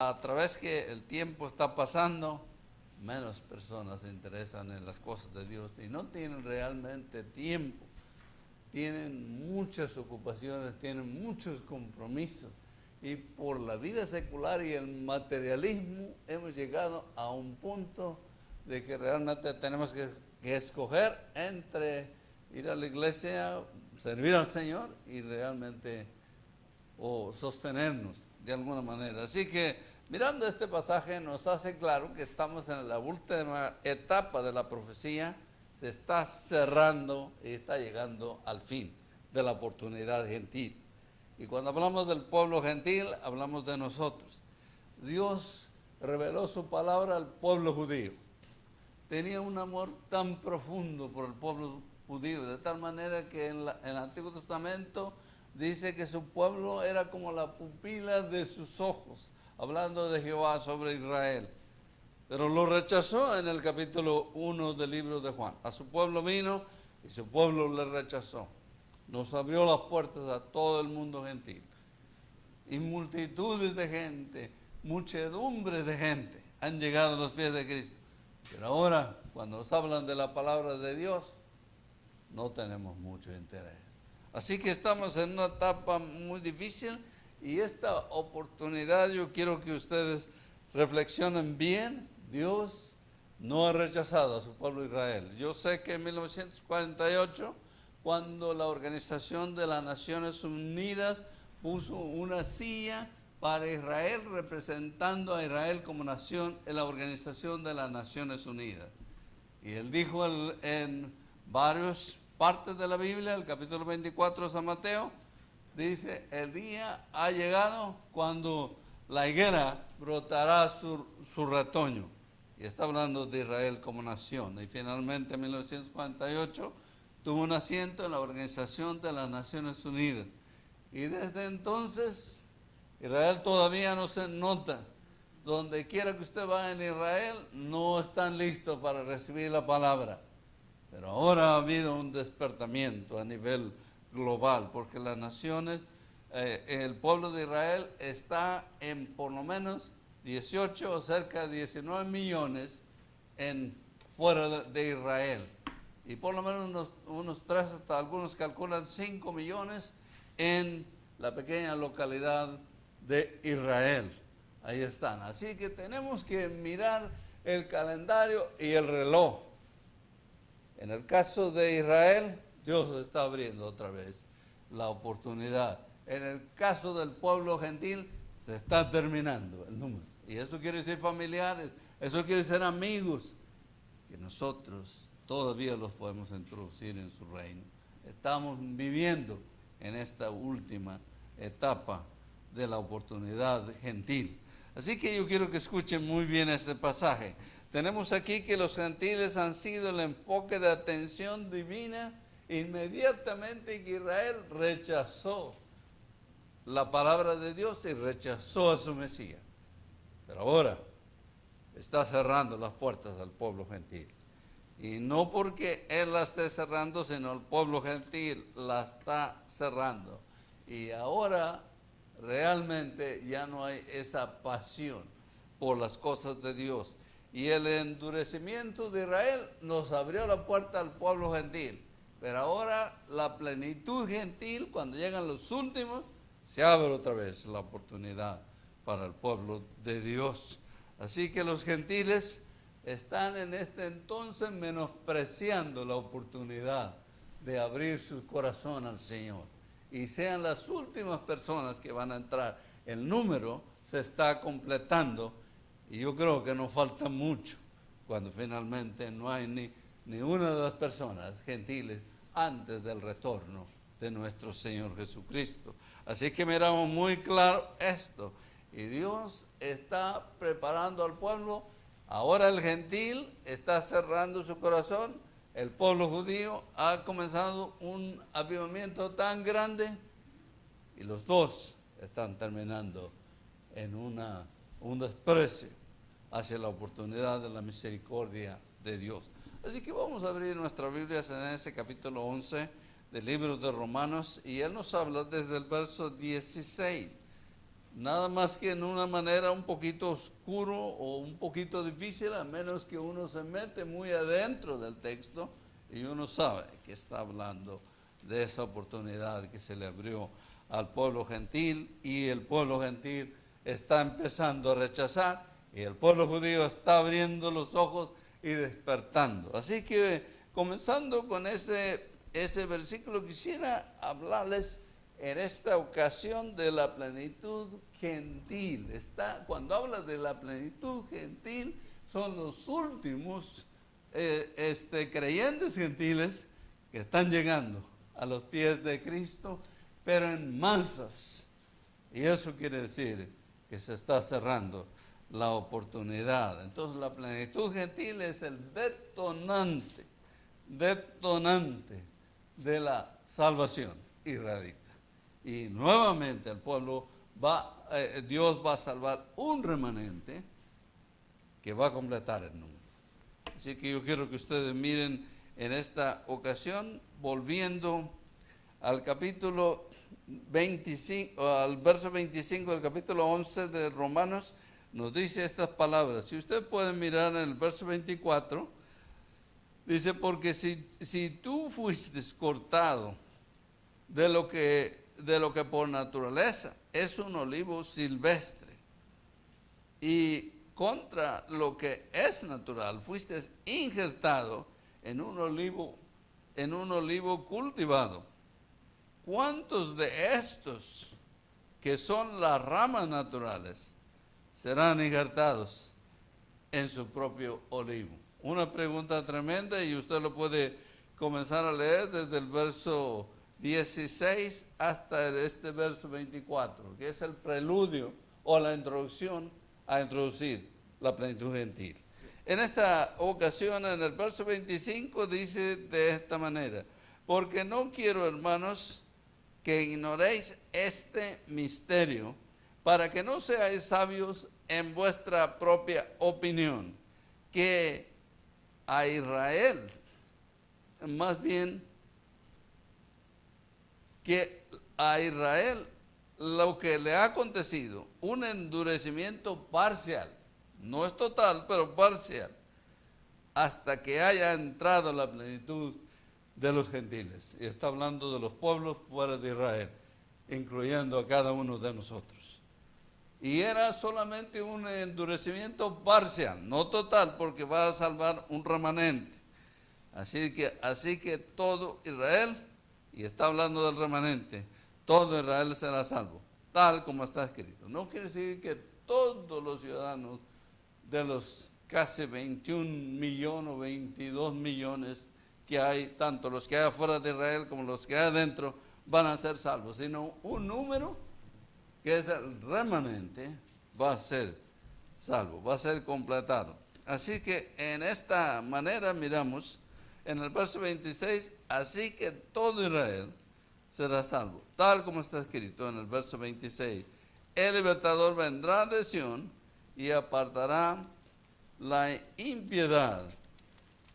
a través que el tiempo está pasando, menos personas se interesan en las cosas de Dios y no tienen realmente tiempo. Tienen muchas ocupaciones, tienen muchos compromisos. Y por la vida secular y el materialismo hemos llegado a un punto de que realmente tenemos que escoger entre ir a la iglesia, servir al Señor y realmente sostenernos de alguna manera. Así que mirando este pasaje nos hace claro que estamos en la última etapa de la profecía. Se está cerrando y está llegando al fin de la oportunidad gentil. Y cuando hablamos del pueblo gentil, hablamos de nosotros. Dios reveló su palabra al pueblo judío. Tenía un amor tan profundo por el pueblo judío, de tal manera que en el Antiguo Testamento dice que su pueblo era como la pupila de sus ojos, hablando de Jehová sobre Israel. Pero lo rechazó en el capítulo 1 del libro de Juan. A su pueblo vino y su pueblo le rechazó. Nos abrió las puertas a todo el mundo gentil. Y multitudes de gente, muchedumbres de gente han llegado a los pies de Cristo. Pero ahora, cuando nos hablan de la palabra de Dios, no tenemos mucho interés. Así que estamos en una etapa muy difícil y esta oportunidad yo quiero que ustedes reflexionen bien. Dios no ha rechazado a su pueblo Israel. Yo sé que en 1948, cuando la Organización de las Naciones Unidas puso una silla para Israel, representando a Israel como nación en la Organización de las Naciones Unidas. Y él dijo en varias partes de la Biblia, el capítulo 24 de San Mateo, dice, el día ha llegado cuando la higuera brotará su retoño. Y está hablando de Israel como nación. Y finalmente en 1948 tuvo un asiento en la Organización de las Naciones Unidas. Y desde entonces Israel todavía no se nota. Donde quiera que usted vaya en Israel, no están listos para recibir la palabra. Pero ahora ha habido un despertamiento a nivel global, porque las naciones, el pueblo de Israel está en por lo menos 18 o cerca de 19 millones fuera de Israel. Y por lo menos unos 3, hasta algunos calculan 5 millones en la pequeña localidad de Israel. Ahí están. Así que tenemos que mirar el calendario y el reloj. En el caso de Israel, Dios está abriendo otra vez la oportunidad. En el caso del pueblo gentil, se está terminando el número. Y eso quiere decir familiares, eso quiere decir amigos, que nosotros todavía los podemos introducir en su reino. Estamos viviendo en esta última etapa de la oportunidad gentil. Así que yo quiero que escuchen muy bien este pasaje. Tenemos aquí que los gentiles han sido el enfoque de atención divina inmediatamente que Israel rechazó la palabra de Dios y rechazó a su Mesías. Pero ahora está cerrando las puertas al pueblo gentil. Y no porque Él la esté cerrando, sino el pueblo gentil la está cerrando. Y ahora realmente ya no hay esa pasión por las cosas de Dios. Y el endurecimiento de Israel nos abrió la puerta al pueblo gentil. Pero ahora la plenitud gentil, cuando llegan los últimos, se abre otra vez la oportunidad para el pueblo de Dios. Así que los gentiles están en este entonces menospreciando la oportunidad de abrir su corazón al Señor. Y sean las últimas personas que van a entrar. El número se está completando y yo creo que nos falta mucho cuando finalmente no hay ni una de las personas gentiles antes del retorno de nuestro Señor Jesucristo. Así que miramos muy claro esto. Y Dios está preparando al pueblo. Ahora el gentil está cerrando su corazón. El pueblo judío ha comenzado un avivamiento tan grande y los dos están terminando en un desprecio hacia la oportunidad de la misericordia de Dios. Así que vamos a abrir nuestras Biblias en ese capítulo 11 del libro de Romanos y él nos habla desde el verso 16. nada más que en una manera un poquito oscuro o un poquito difícil, a menos que uno se mete muy adentro del texto y uno sabe que está hablando de esa oportunidad que se le abrió al pueblo gentil, y el pueblo gentil está empezando a rechazar y el pueblo judío está abriendo los ojos y despertando. Así que comenzando con ese versículo, quisiera hablarles en esta ocasión de la plenitud gentil. Cuando habla de la plenitud gentil, son los últimos creyentes gentiles que están llegando a los pies de Cristo, pero en masas. Y eso quiere decir que se está cerrando la oportunidad. Entonces la plenitud gentil es el detonante de la salvación israelita. Y nuevamente el pueblo Dios va a salvar un remanente que va a completar el número. Así que yo quiero que ustedes miren en esta ocasión, volviendo al capítulo 25, al verso 25 del capítulo 11 de Romanos, nos dice estas palabras. Si usted puede mirar en el verso 24, dice: porque si tú fuiste cortado de lo que por naturaleza es un olivo silvestre, y contra lo que es natural fuiste injertado en un olivo cultivado, ¿cuántos de estos que son las ramas naturales serán injertados en su propio olivo? Una pregunta tremenda, y usted lo puede comenzar a leer desde el verso 16 hasta este verso 24, que es el preludio o la introducción a introducir la plenitud gentil. En esta ocasión, en el verso 25, dice de esta manera: porque no quiero, hermanos, que ignoréis este misterio, para que no seáis sabios en vuestra propia opinión, que a Israel, más bien, que a Israel lo que le ha acontecido, un endurecimiento parcial, no es total, pero parcial, hasta que haya entrado la plenitud de los gentiles. Y está hablando de los pueblos fuera de Israel, incluyendo a cada uno de nosotros. Y era solamente un endurecimiento parcial, no total, porque va a salvar un remanente. Así que todo Israel, y está hablando del remanente, todo Israel será salvo, tal como está escrito. No quiere decir que todos los ciudadanos de los casi 21 millones o 22 millones que hay, tanto los que hay afuera de Israel como los que hay adentro, van a ser salvos, sino un número que es el remanente va a ser salvo, va a ser completado. Así que en esta manera miramos en el verso 26, así que todo Israel será salvo, tal como está escrito en el verso 26. El libertador vendrá de Sión y apartará la impiedad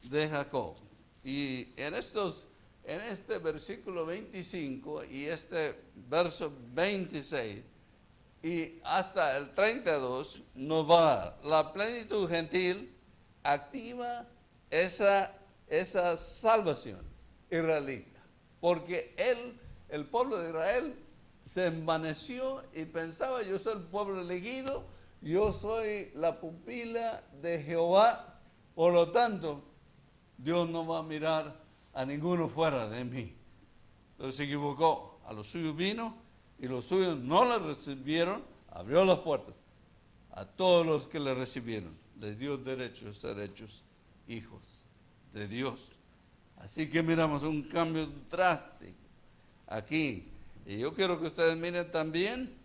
de Jacob. Y en este versículo 25 y este verso 26 y hasta el 32 nos va a dar la plenitud gentil, activa esa salvación israelita, porque el pueblo de Israel se envaneció y pensaba: yo soy el pueblo elegido, yo soy la pupila de Jehová, por lo tanto Dios no va a mirar a ninguno fuera de mí. Entonces se equivocó, a los suyos vino y los suyos no le recibieron. Abrió las puertas a todos los que le recibieron, les dio derecho a ser hechos hijos de Dios. Así que miramos un cambio drástico aquí. Y yo quiero que ustedes miren también,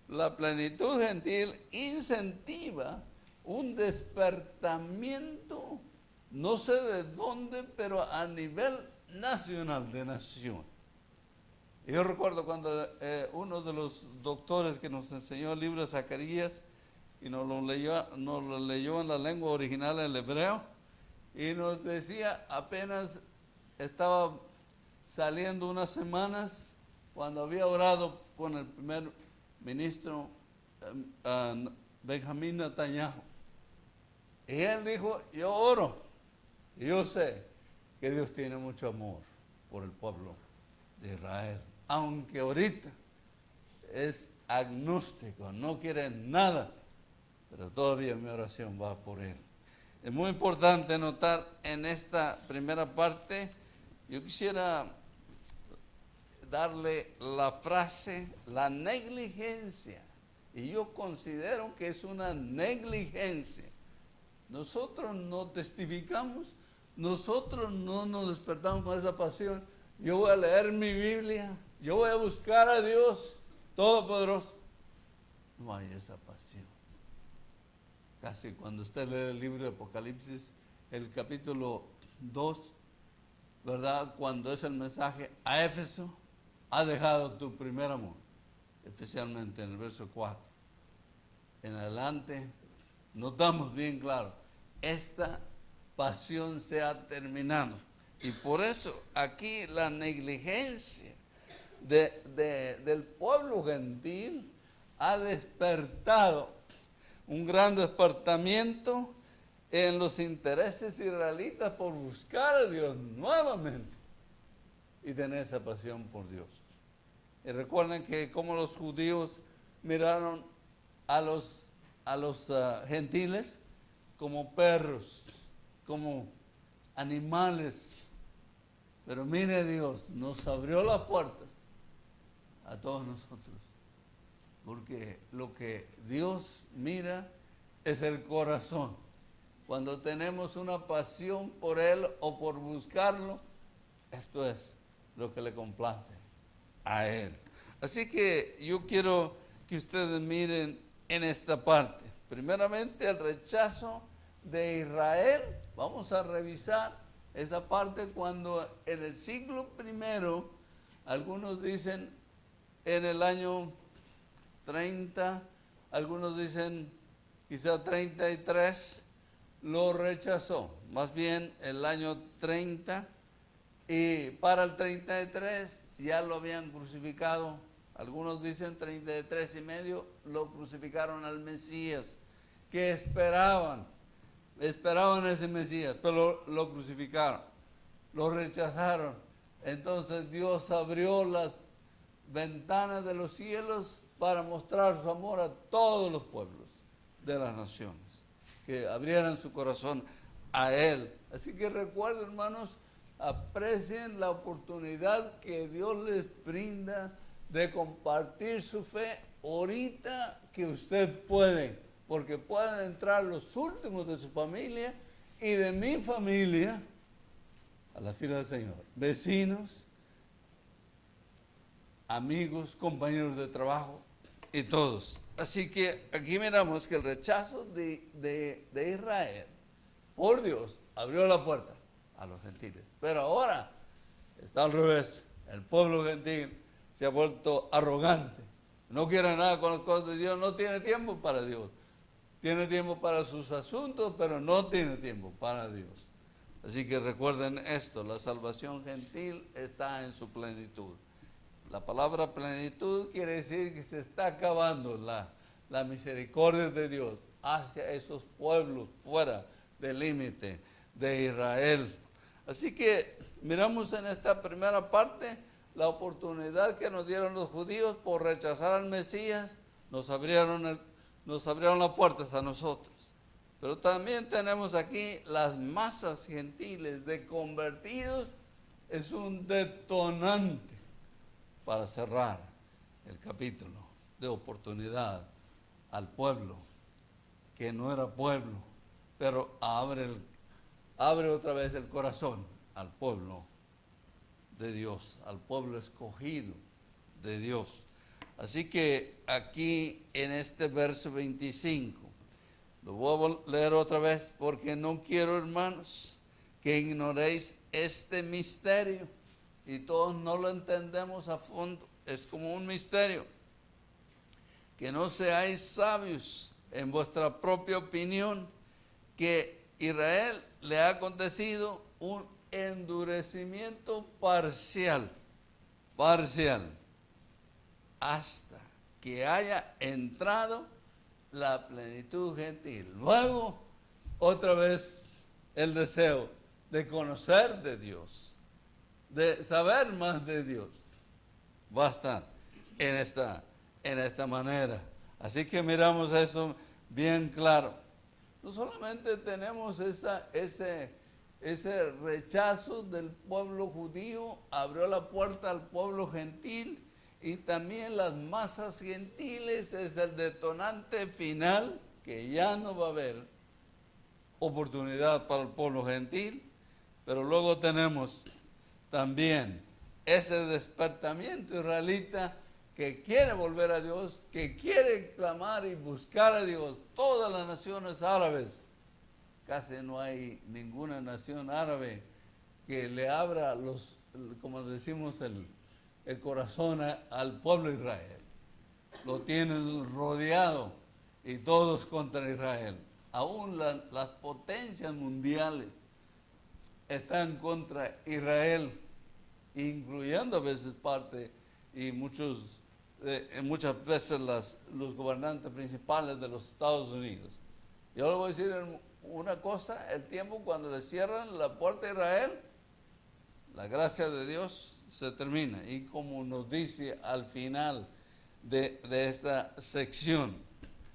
la plenitud gentil incentiva un despertamiento, no sé de dónde, pero a nivel nacional, de nación. Yo recuerdo cuando uno de los doctores que nos enseñó el libro de Zacarías y nos lo leyó en la lengua original, en el hebreo, y nos decía, apenas estaba saliendo unas semanas, cuando había orado con el primer ministro Benjamín Netanyahu. Y él dijo, yo oro, y yo sé que Dios tiene mucho amor por el pueblo de Israel, aunque ahorita es agnóstico, no quiere nada, pero todavía mi oración va por él. Es muy importante notar en esta primera parte, yo quisiera darle la frase, la negligencia, y yo considero que es una negligencia. Nosotros no testificamos, nosotros no nos despertamos con esa pasión. Yo voy a leer mi Biblia, yo voy a buscar a Dios Todopoderoso. No hay esa pasión. Casi cuando usted lee el libro de Apocalipsis, el capítulo 2, ¿verdad? Cuando es el mensaje a Éfeso, ha dejado tu primer amor, especialmente en el verso 4. En adelante, notamos bien claro, esta pasión se ha terminado. Y por eso aquí la negligencia del pueblo gentil ha despertado un gran despertamiento en los intereses israelitas por buscar a Dios nuevamente y tener esa pasión por Dios. Y recuerden que como los judíos miraron a los gentiles como perros, como animales. Pero mire, Dios nos abrió las puertas a todos nosotros, porque lo que Dios mira es el corazón. Cuando tenemos una pasión por Él o por buscarlo, esto es lo que le complace a Él. Así que yo quiero que ustedes miren en esta parte. Primeramente, el rechazo de Israel. Vamos a revisar esa parte cuando en el siglo primero, algunos dicen en el año 30, algunos dicen quizá 33, lo rechazó. Más bien el año 30, y para el 33 ya lo habían crucificado. Algunos dicen 33 y medio, lo crucificaron al Mesías, que esperaban ese Mesías, pero lo crucificaron, lo rechazaron. Entonces Dios abrió las ventanas de los cielos para mostrar su amor a todos los pueblos de las naciones, que abrieran su corazón a Él. Así que recuerden, hermanos, aprecien la oportunidad que Dios les brinda de compartir su fe ahorita que usted puede, porque pueden entrar los últimos de su familia y de mi familia a la fila del Señor. Vecinos, amigos, compañeros de trabajo y todos. Así que aquí miramos que el rechazo de Israel por Dios abrió la puerta a los gentiles. Pero ahora está al revés. El pueblo gentil se ha vuelto arrogante. No quiere nada con las cosas de Dios, no tiene tiempo para Dios. Tiene tiempo para sus asuntos, pero no tiene tiempo para Dios. Así que recuerden esto, la salvación gentil está en su plenitud. La palabra plenitud quiere decir que se está acabando la misericordia de Dios hacia esos pueblos fuera del límite de Israel. Así que miramos en esta primera parte la oportunidad que nos dieron los judíos por rechazar al Mesías, nos abrieron las puertas a nosotros. Pero también tenemos aquí las masas gentiles de convertidos, es un detonante para cerrar el capítulo de oportunidad al pueblo que no era pueblo, pero abre otra vez el corazón al pueblo de Dios, al pueblo escogido de Dios. Así que aquí en este verso 25, lo voy a leer otra vez porque no quiero, hermanos, que ignoréis este misterio. Y todos no lo entendemos a fondo, es como un misterio. Que no seáis sabios en vuestra propia opinión, que Israel le ha acontecido un endurecimiento parcial, hasta que haya entrado la plenitud gentil. Luego, otra vez, el deseo de conocer de Dios, de saber más de Dios. Va a estar en esta manera. Así que miramos eso bien claro. No solamente tenemos ese rechazo del pueblo judío, abrió la puerta al pueblo gentil, y también las masas gentiles es el detonante final, que ya no va a haber oportunidad para el pueblo gentil. Pero luego tenemos también ese despertamiento israelita que quiere volver a Dios, que quiere clamar y buscar a Dios. Todas las naciones árabes, casi no hay ninguna nación árabe que le abra como decimos, el corazón al pueblo de Israel. Lo tienen rodeado y todos contra Israel. Aún las potencias mundiales están contra Israel, incluyendo a veces parte y muchas veces los gobernantes principales de los Estados Unidos. Yo le voy a decir una cosa: el tiempo cuando le cierran la puerta a Israel, la gracia de Dios se termina. Y como nos dice al final de esta sección.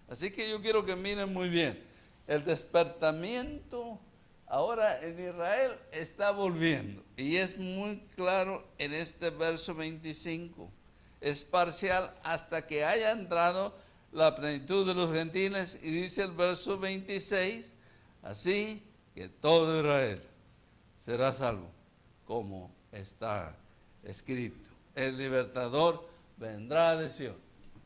Así que yo quiero que miren muy bien. El despertamiento ahora en Israel está volviendo. Y es muy claro en este verso 25. Es parcial hasta que haya entrado la plenitud de los gentiles. Y dice el verso 26, así que todo Israel será salvo, como está escrito. El libertador vendrá de Sion.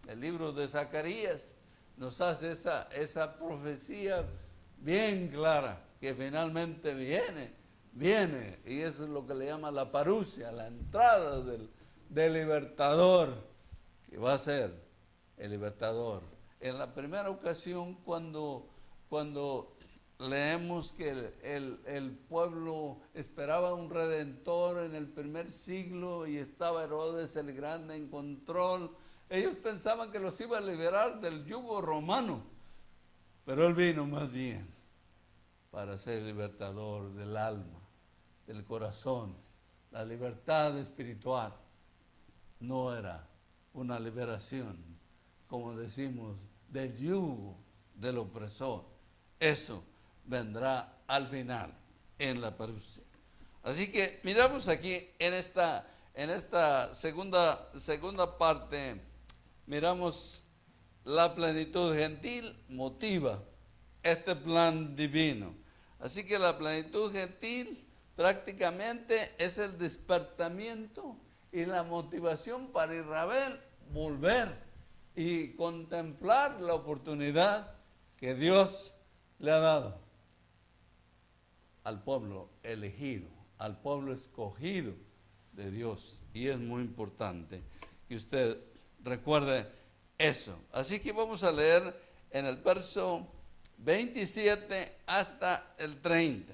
El libro de Zacarías nos hace esa profecía bien clara, que finalmente viene, y eso es lo que le llama la parusia, la entrada del libertador, que va a ser el libertador. En la primera ocasión, cuando leemos que el pueblo esperaba un redentor en el primer siglo y estaba Herodes el Grande en control, ellos pensaban que los iba a liberar del yugo romano, pero él vino más bien para ser libertador del alma, del corazón. La libertad espiritual no era una liberación, como decimos, del yugo del opresor. Eso vendrá al final en la parusia. Así que miramos aquí en esta segunda parte, miramos la plenitud gentil motiva este plan divino. Así que la plenitud gentil prácticamente es el despertamiento y la motivación para Israel volver y contemplar la oportunidad que Dios le ha dado al pueblo elegido, al pueblo escogido de Dios. Y es muy importante que usted recuerde eso. Así que vamos a leer en el verso 27 hasta el 30.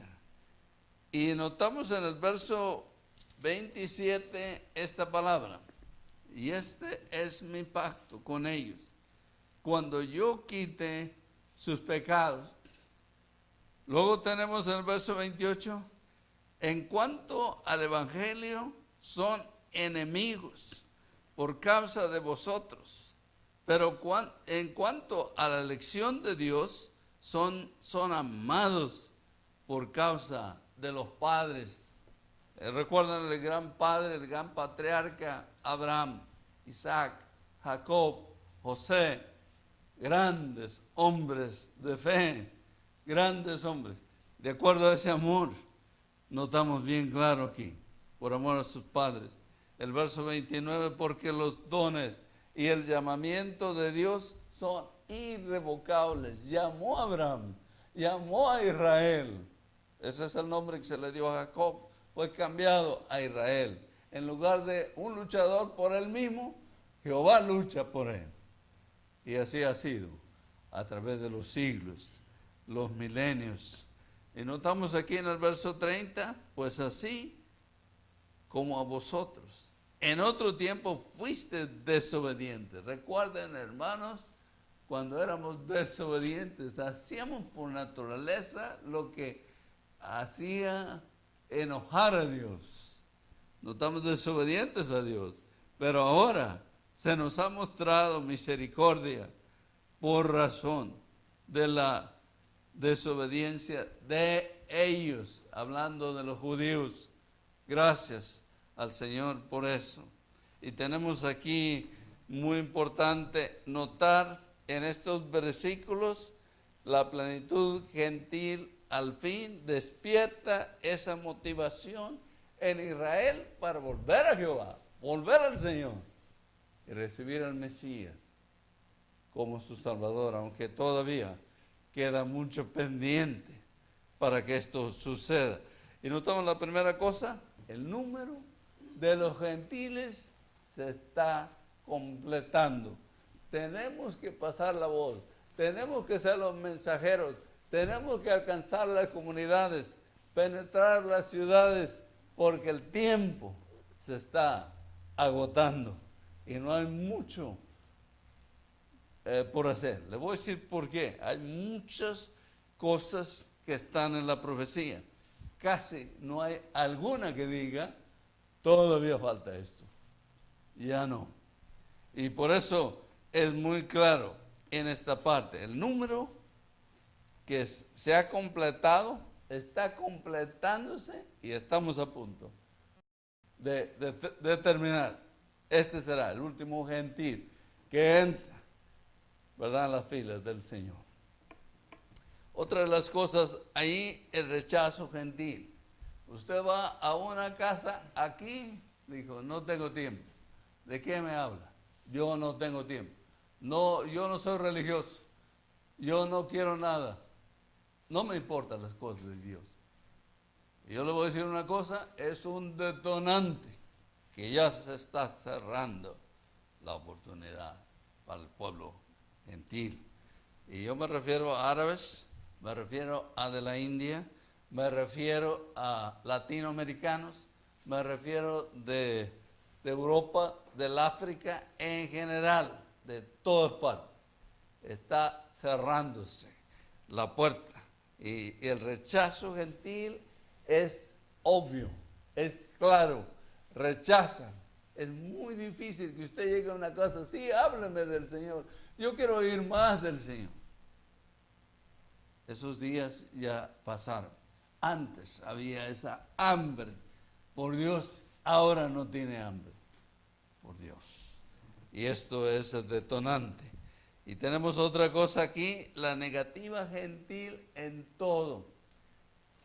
Y notamos en el verso 27 esta palabra: y este es mi pacto con ellos, cuando yo quite sus pecados. Luego tenemos en el verso 28, en cuanto al evangelio, son enemigos por causa de vosotros, pero en cuanto a la elección de Dios, son amados por causa de los padres. Recuerdan el gran padre, el gran patriarca Abraham, Isaac, Jacob, José, grandes hombres de fe, grandes hombres. De acuerdo a ese amor, notamos bien claro aquí, por amor a sus padres. El verso 29, porque los dones y el llamamiento de Dios son irrevocables. Llamó a Abraham, llamó a Israel. Ese es el nombre que se le dio a Jacob, fue cambiado a Israel. En lugar de un luchador por él mismo, Jehová lucha por él. Y así ha sido a través de los siglos, los milenios. Y notamos aquí en el verso 30, pues así como a vosotros en otro tiempo fuiste desobedientes. Recuerden, hermanos, cuando éramos desobedientes, hacíamos por naturaleza lo que hacía enojar a Dios. No estamos desobedientes a Dios, pero ahora se nos ha mostrado misericordia por razón de la desobediencia de ellos, hablando de los judíos. Gracias al Señor por eso. Y tenemos aquí muy importante notar en estos versículos la plenitud gentil al fin despierta esa motivación en Israel para volver a Jehová, volver al Señor y recibir al Mesías como su Salvador, aunque todavía queda mucho pendiente para que esto suceda. Y notamos la primera cosa, el número de los gentiles se está completando. Tenemos que pasar la voz, tenemos que ser los mensajeros, tenemos que alcanzar las comunidades, penetrar las ciudades, porque el tiempo se está agotando y no hay mucho por hacer. Le voy a decir por qué. Hay muchas cosas que están en la profecía. Casi no hay alguna que diga, todavía falta esto. Ya no. Y por eso es muy claro en esta parte. El número que se ha completado está completándose y estamos a punto de terminar. Este será el último gentil que entra, ¿verdad?, en las filas del Señor. Otra de las cosas, ahí el rechazo gentil. Usted va a una casa aquí, dijo, no tengo tiempo. ¿De qué me habla? Yo no tengo tiempo. No, yo no soy religioso. Yo no quiero nada. No me importan las cosas de Dios. Y yo le voy a decir una cosa, es un detonante que ya se está cerrando la oportunidad para el pueblo gentil. Y yo me refiero a árabes, me refiero a de la India, me refiero a latinoamericanos, me refiero de Europa, del África en general, de todas partes. Está cerrándose la puerta y el rechazo gentil es obvio, es claro, rechazan. Es muy difícil que usted llegue a una casa, sí, hábleme del Señor, yo quiero oír más del Señor. Esos días ya pasaron. Antes había esa hambre por Dios, ahora no tiene hambre por Dios. Y esto es el detonante. Y tenemos otra cosa aquí, la negativa gentil en todo.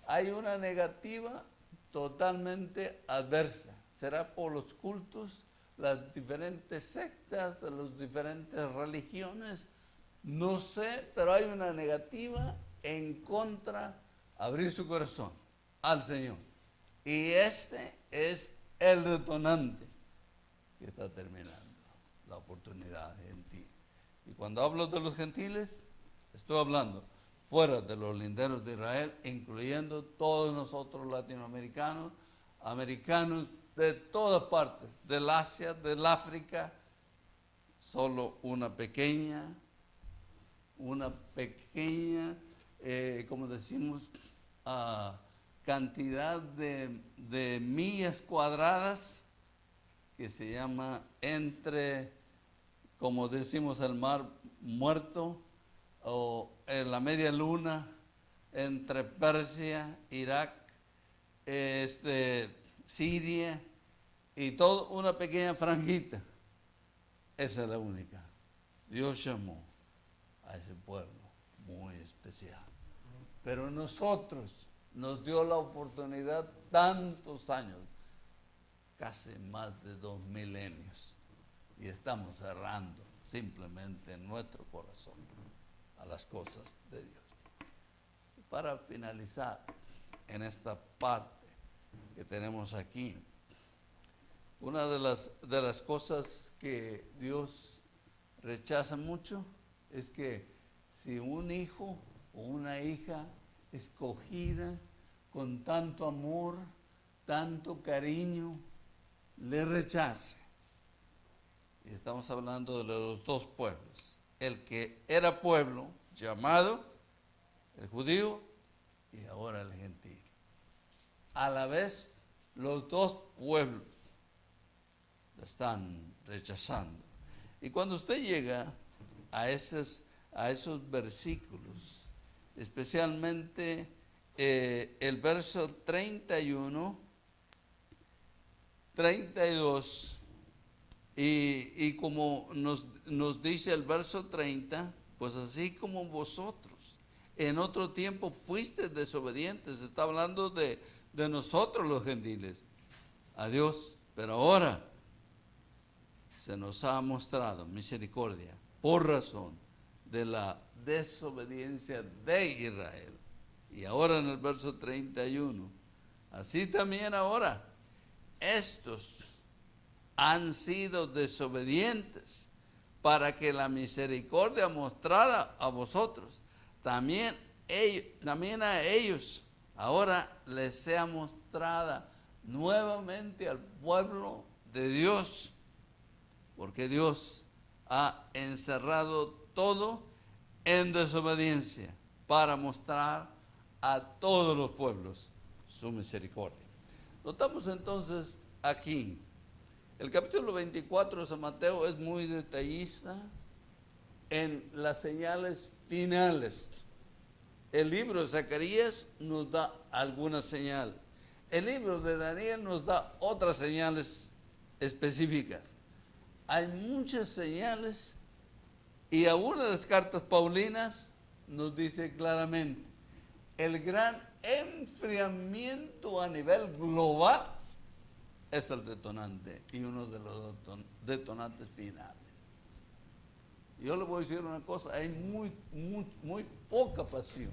Hay una negativa totalmente adversa. Será por los cultos, las diferentes sectas, las diferentes religiones, no sé, pero hay una negativa en contra, abrir su corazón al Señor. Y este es el detonante que está terminando la oportunidad gentil. Y cuando hablo de los gentiles, estoy hablando fuera de los linderos de Israel, incluyendo todos nosotros latinoamericanos, americanos de todas partes, del Asia, del África, solo una pequeña, como decimos, cantidad de millas cuadradas que se llama entre, como decimos, el mar muerto o en la media luna entre Persia, Irak, Siria y toda una pequeña franjita. Esa es la única. Dios llamó a ese pueblo muy especial. Pero nosotros nos dio la oportunidad tantos años, casi más de 2 milenios, y estamos cerrando simplemente en nuestro corazón a las cosas de Dios. Para finalizar en esta parte que tenemos aquí, una de las cosas que Dios rechaza mucho es que si un hijo o una hija escogida con tanto amor, tanto cariño, le rechace. Y estamos hablando de los dos pueblos, el que era pueblo llamado el judío y ahora el gentil. A la vez, los dos pueblos la están rechazando. Y cuando usted llega a esos versículos, especialmente el verso 31, 32, y como nos dice el verso 30, pues así como vosotros en otro tiempo fuisteis desobedientes, está hablando de nosotros los gentiles, a Dios, pero ahora se nos ha mostrado misericordia por razón de la desobediencia de Israel. Y ahora en el verso 31, así también ahora, estos han sido desobedientes para que la misericordia mostrada a vosotros, también a ellos, ahora les sea mostrada nuevamente al pueblo de Dios, porque Dios ha encerrado todo en desobediencia para mostrar a todos los pueblos su misericordia. Notamos entonces aquí, el capítulo 24 de San Mateo es muy detallista en las señales finales. El libro de Zacarías nos da alguna señal. El libro de Daniel nos da otras señales específicas. Hay muchas señales y aún en las cartas paulinas nos dice claramente el gran enfriamiento a nivel global es el detonante y uno de los detonantes finales. Yo le voy a decir una cosa, hay muy poca pasión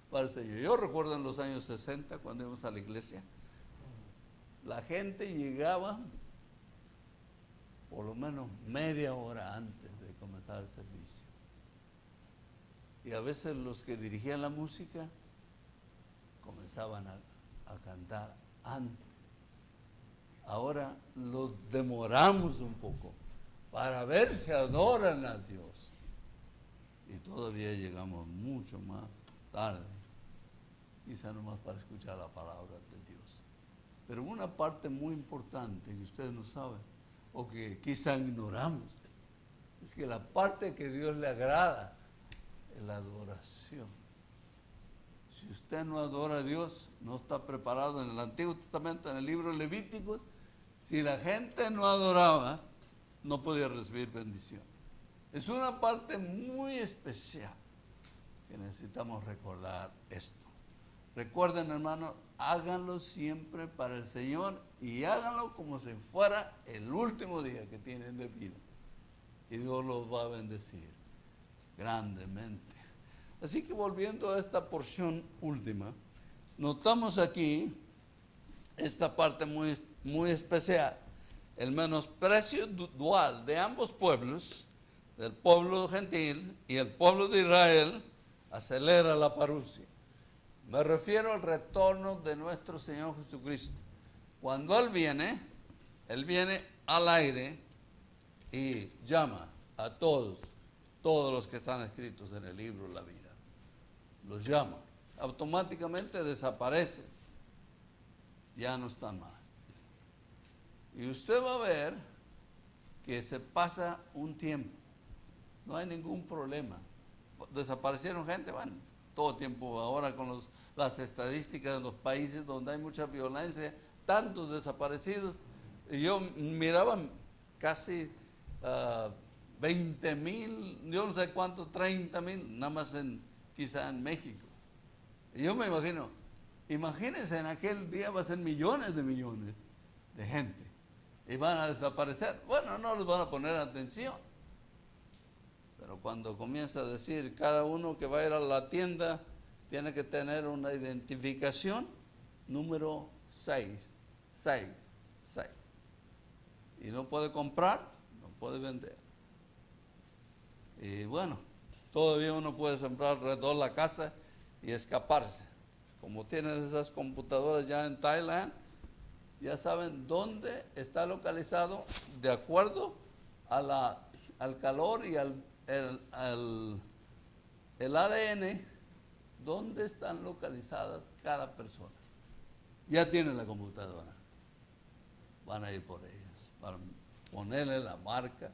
para el Señor. Yo recuerdo en los años 60 cuando íbamos a la iglesia, la gente llegaba por lo menos media hora antes de comenzar el servicio. Y a veces los que dirigían la música comenzaban a cantar antes. Ahora los demoramos un poco para ver si adoran a Dios. Y todavía llegamos mucho más tarde, quizá nomás para escuchar la palabra de Dios. Pero una parte muy importante que ustedes no saben, o que quizá ignoramos, es que la parte que Dios le agrada es la adoración. Si usted no adora a Dios, no está preparado. En el Antiguo Testamento, en el libro de Levíticos, si la gente no adoraba, no podía recibir bendición. Es una parte muy especial que necesitamos recordar esto. Recuerden, hermanos, háganlo siempre para el Señor y háganlo como si fuera el último día que tienen de vida. Y Dios los va a bendecir grandemente. Así que volviendo a esta porción última, notamos aquí esta parte muy especial. El menosprecio dual de ambos pueblos, del pueblo gentil y el pueblo de Israel, acelera la parusia. Me refiero al retorno de nuestro Señor Jesucristo. Cuando Él viene al aire y llama a todos los que están escritos en el libro de la vida. Los llama, automáticamente desaparecen, ya no están más. Y usted va a ver que se pasa un tiempo, no hay ningún problema. Desaparecieron gente, bueno, todo tiempo ahora con las estadísticas de los países donde hay mucha violencia, tantos desaparecidos. Y yo miraba casi 20,000, yo no sé cuántos, 30,000, nada más quizá en México. Y yo me imagino, imagínense, en aquel día va a ser millones de gente y van a desaparecer. Bueno, no les van a poner atención, pero cuando comienza a decir cada uno que va a ir a la tienda tiene que tener una identificación número 6, y no puede comprar, no puede vender. Y bueno, todavía uno puede sembrar alrededor de la casa y escaparse. Como tienen esas computadoras ya en Tailandia, ya saben dónde está localizado de acuerdo al calor y al el ADN, dónde están localizadas cada persona. Ya tienen la computadora. Van a ir por ellas, para ponerle la marca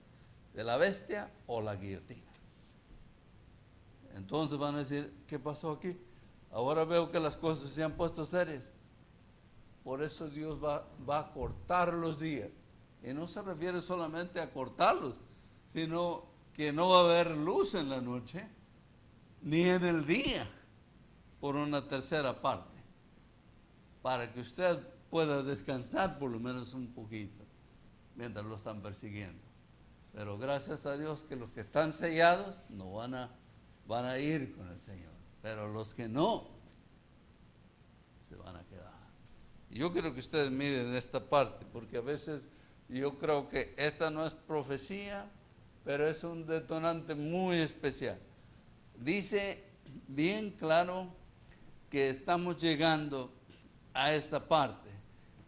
de la bestia o la guillotina. Entonces van a decir, ¿qué pasó aquí? Ahora veo que las cosas se han puesto serias. Por eso Dios va a cortar los días. Y no se refiere solamente a cortarlos, sino que no va a haber luz en la noche, ni en el día, por una tercera parte, para que usted pueda descansar por lo menos un poquito, mientras lo están persiguiendo. Pero gracias a Dios que los que están sellados no van a ir con el Señor. Pero los que no, se van a quedar. Y yo quiero que ustedes miren esta parte, porque a veces yo creo que esta no es profecía, pero es un detonante muy especial. Dice bien claro que estamos llegando a esta parte.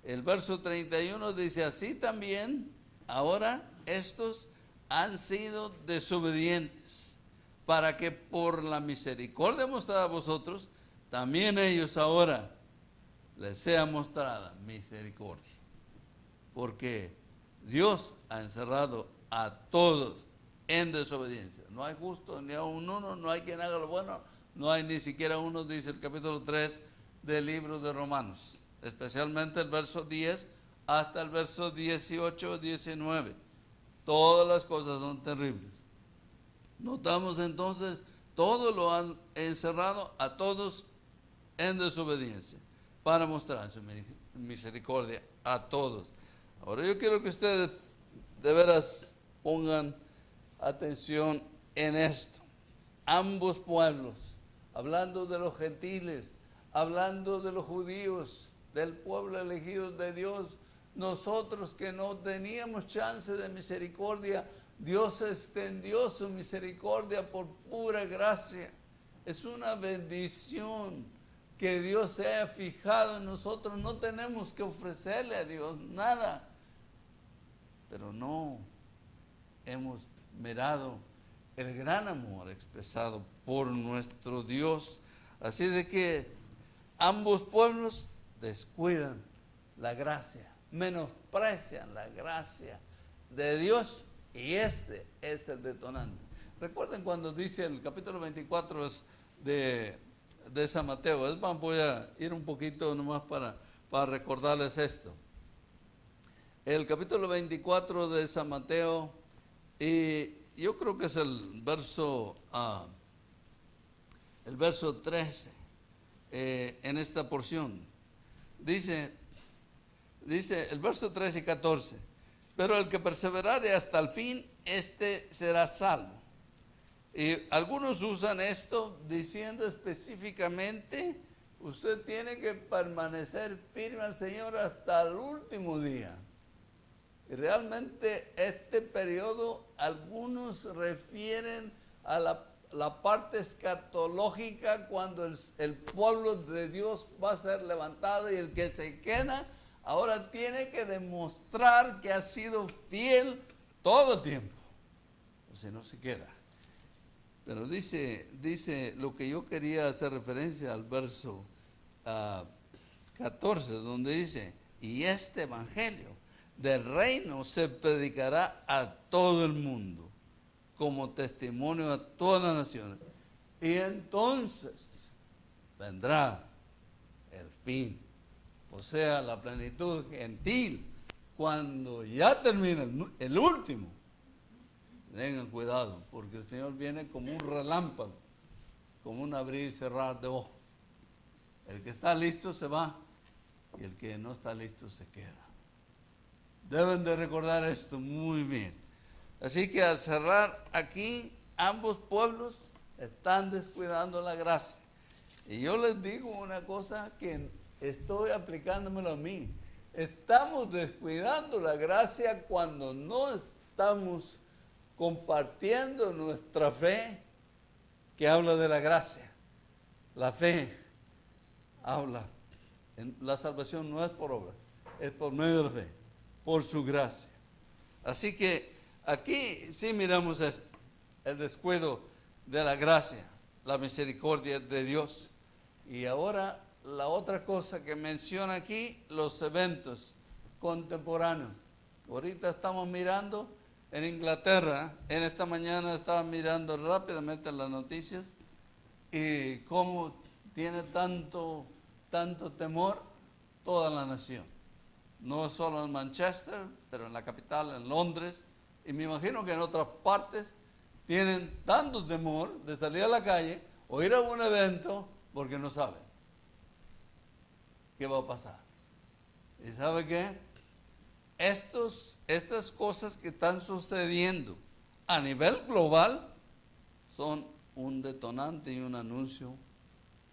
El verso 31 dice, así también ahora estos han sido desobedientes, para que por la misericordia mostrada a vosotros, también ellos ahora les sea mostrada misericordia. Porque Dios ha encerrado a todos en desobediencia. No hay justo ni a uno, no hay quien haga lo bueno, no hay ni siquiera uno, dice el capítulo 3 del libro de Romanos, especialmente el verso 10 hasta el verso 18, 19. Todas las cosas son terribles. Notamos entonces, todo lo han encerrado a todos en desobediencia, para mostrar su misericordia a todos. Ahora yo quiero que ustedes de veras pongan atención en esto. Ambos pueblos, hablando de los gentiles, hablando de los judíos, del pueblo elegido de Dios, nosotros que no teníamos chance de misericordia, Dios extendió su misericordia por pura gracia. Es una bendición que Dios se haya fijado en nosotros. No tenemos que ofrecerle a Dios nada, pero no hemos mirado el gran amor expresado por nuestro Dios. Así de que ambos pueblos descuidan la gracia, menosprecian la gracia de Dios, y este es el detonante. Recuerden cuando dice el capítulo 24 de San Mateo. Voy a ir un poquito nomás para recordarles esto. El capítulo 24 de San Mateo, y yo creo que es el verso 13 en esta porción. Dice el verso 13 y 14, pero el que perseverare hasta el fin, este será salvo. Y algunos usan esto diciendo específicamente, usted tiene que permanecer firme al Señor hasta el último día. Y realmente este periodo, algunos refieren a la parte escatológica, cuando el pueblo de Dios va a ser levantado, y el que se queda ahora tiene que demostrar que ha sido fiel todo el tiempo, o si no se queda. Pero dice lo que yo quería hacer referencia al verso 14, donde dice, y este evangelio del reino se predicará a todo el mundo como testimonio a todas las naciones, y entonces vendrá el fin, o sea, la plenitud gentil, cuando ya termina el último. Tengan cuidado, porque el Señor viene como un relámpago, como un abrir y cerrar de ojos. El que está listo se va, y el que no está listo se queda. Deben de recordar esto muy bien. Así que al cerrar aquí, ambos pueblos están descuidando la gracia. Y yo les digo una cosa que estoy aplicándomelo a mí. Estamos descuidando la gracia cuando no estamos compartiendo nuestra fe, que habla de la gracia. La fe habla. La salvación no es por obra, es por medio de la fe, por su gracia. Así que aquí sí miramos esto. el descuido de la gracia, la misericordia de Dios. Y ahora la otra cosa que menciona aquí, los eventos contemporáneos. Ahorita estamos mirando en Inglaterra, en esta mañana estaba mirando rápidamente las noticias y cómo tiene tanto temor toda la nación. No solo en Manchester, pero en la capital, en Londres, y me imagino que en otras partes tienen tanto temor de salir a la calle o ir a un evento porque no saben qué va a pasar. ¿Y sabe qué? Estas cosas que están sucediendo a nivel global son un detonante y un anuncio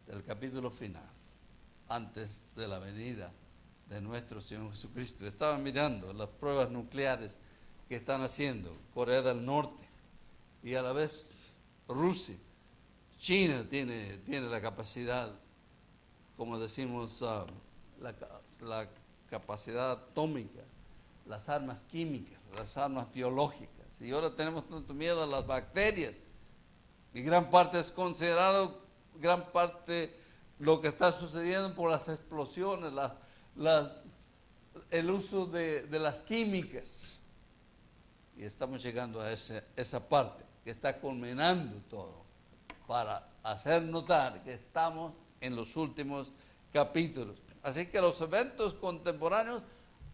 del capítulo final, antes de la venida de nuestro Señor Jesucristo. Estaba mirando las pruebas nucleares que están haciendo Corea del Norte y a la vez Rusia. China tiene la capacidad, como decimos, la capacidad atómica, las armas químicas, las armas biológicas. Y ahora tenemos tanto miedo a las bacterias. Y gran parte es considerado, gran parte lo que está sucediendo por las explosiones, el uso de las químicas. Y estamos llegando a esa parte que está culminando todo para hacer notar que estamos en los últimos capítulos. Así que los eventos contemporáneos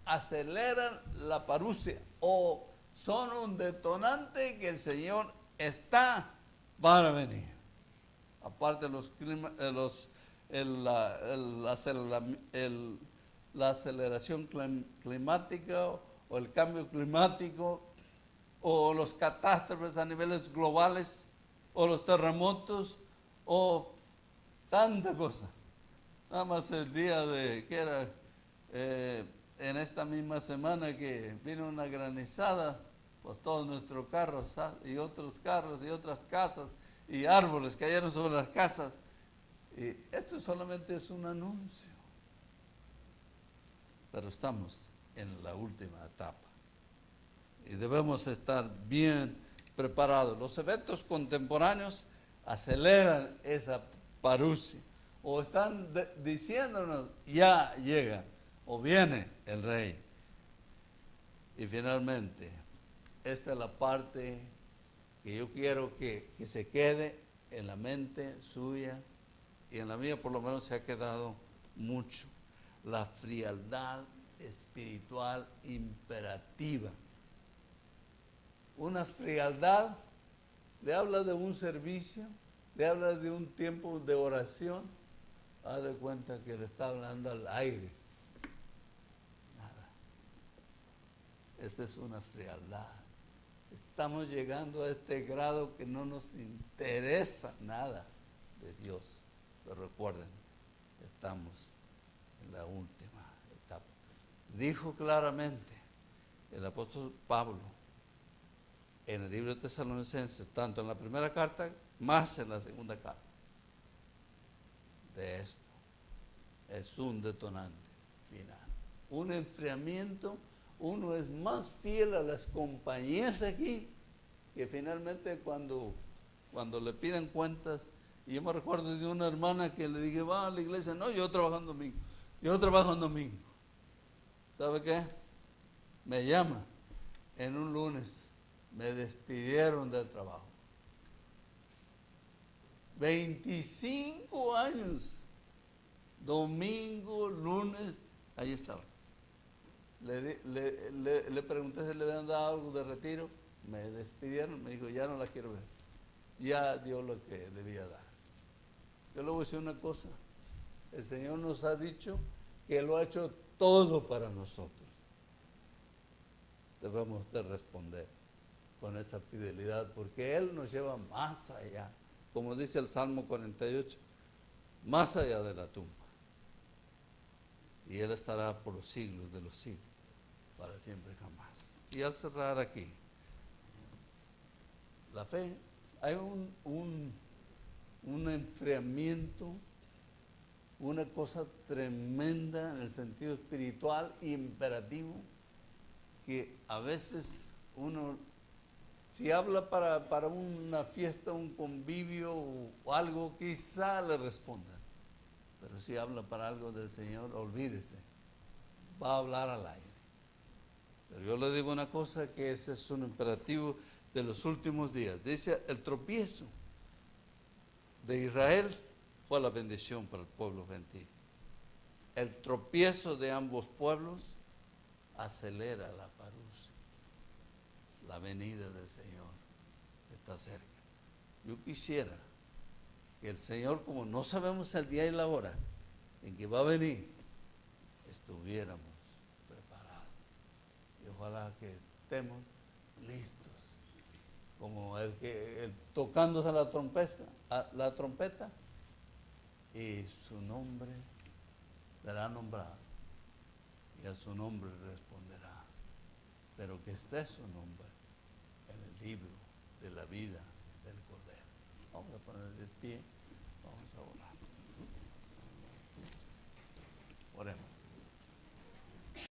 aceleran la parusia o son un detonante que el Señor está para venir. Aparte la aceleración climática o el cambio climático o los catástrofes a niveles globales o los terremotos o tanta cosa. Nada más el día que era en esta misma semana que vino una granizada, pues todos nuestros carros y otros carros y otras casas y árboles cayeron sobre las casas. Y esto solamente es un anuncio. Pero estamos en la última etapa y debemos estar bien preparados. Los eventos contemporáneos aceleran esa parusia o están diciéndonos ya llega o viene el rey. Y finalmente, esta es la parte que yo quiero que se quede en la mente suya y en la mía por lo menos se ha quedado mucho. La frialdad espiritual imperativa. Una frialdad le habla de un servicio, le habla de un tiempo de oración. Haz de cuenta que le está hablando al aire. Nada. Esta es una frialdad. Estamos llegando a este grado que no nos interesa nada de Dios. Pero recuerden, estamos en la última etapa. Dijo claramente el apóstol Pablo en el libro de Tesalonicenses, tanto en la primera carta, más en la segunda carta, de esto. Es un detonante final. Un enfriamiento, uno es más fiel a las compañías aquí, que finalmente cuando le piden cuentas. Y yo me recuerdo de una hermana que le dije, va a la iglesia. No, yo trabajo en domingo. Yo trabajo en domingo. ¿Sabe qué? Me llama en un lunes. Me despidieron del trabajo. 25 años. Domingo, lunes, ahí estaba. Le pregunté si le habían dado algo de retiro. Me despidieron. Me dijo, ya no la quiero ver. Ya dio lo que debía dar. Yo le voy a decir una cosa. El Señor nos ha dicho que lo ha hecho todo para nosotros. Debemos de responder con esa fidelidad, porque Él nos lleva más allá, como dice el Salmo 48, más allá de la tumba. Y Él estará por los siglos de los siglos, para siempre jamás. Y al cerrar aquí, la fe, hay un enfriamiento, una cosa tremenda en el sentido espiritual y imperativo, que a veces uno Si habla para una fiesta, un convivio o algo, quizá le responda. Pero si habla para algo del Señor, olvídese. Va a hablar al aire. Pero yo le digo una cosa, que ese es un imperativo de los últimos días. Dice, el tropiezo de Israel fue la bendición para el pueblo gentil. El tropiezo de ambos pueblos acelera la parusia, la venida del Señor está cerca. Yo quisiera que el Señor, como no sabemos el día y la hora en que va a venir, estuviéramos preparados. Y ojalá que estemos listos, como el tocándose la trompeta, y su nombre será nombrado, y a su nombre responderá, pero que esté su nombre en el libro de la vida del Cordero. Vamos a poner de pie, vamos a orar.